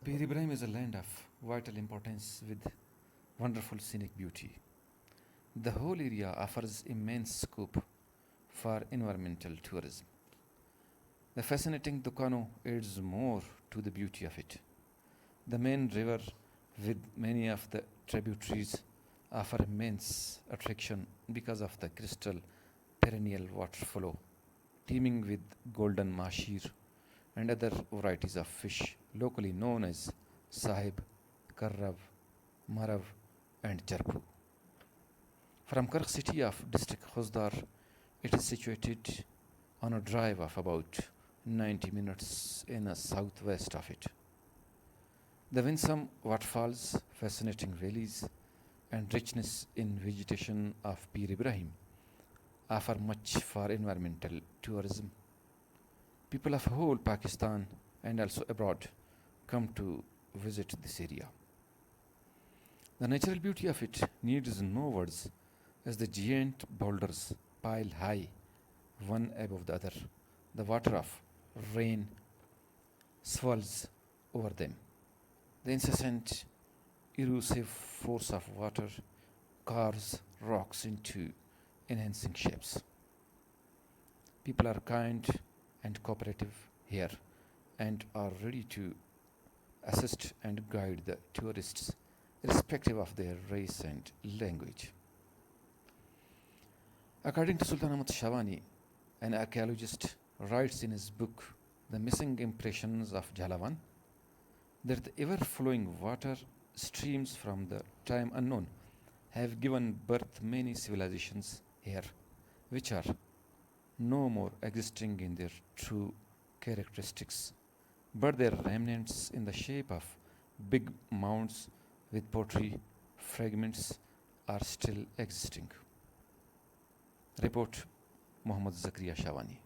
Peer Ibrahim is a land of vital importance with wonderful scenic beauty. The whole area offers immense scope for environmental tourism. The fascinating Dukkano adds more to the beauty of it. The main river, with many of the tributaries, offer immense attraction because of the crystal perennial water flow, teeming with golden mashir and other varieties of fish, locally known as sahib, karrav, marav, and charpu. From Kark city of district Khuzdar, it is situated on a drive of about 90 minutes in the southwest of it. The winsome waterfalls, fascinating valleys, and richness in vegetation of Peer Ibrahim offer much for environmental tourism. People of whole Pakistan and also abroad come to visit this area. The natural beauty of it needs no words as the giant boulders pile high, one above the other. The water of rain swirls over them. The incessant, elusive force of water carves rocks into enhancing shapes. People are kind and cooperative here and are ready to assist and guide the tourists irrespective of their race and language. According to Sultan Ahmad Shawani, an archaeologist writes in his book The Missing Impressions of Jalawan that the ever flowing water streams from the time unknown have given birth many civilizations here which are no more existing in their true characteristics, but their remnants in the shape of big mounds with pottery fragments are still existing. Report Muhammad Zakriya Shawani.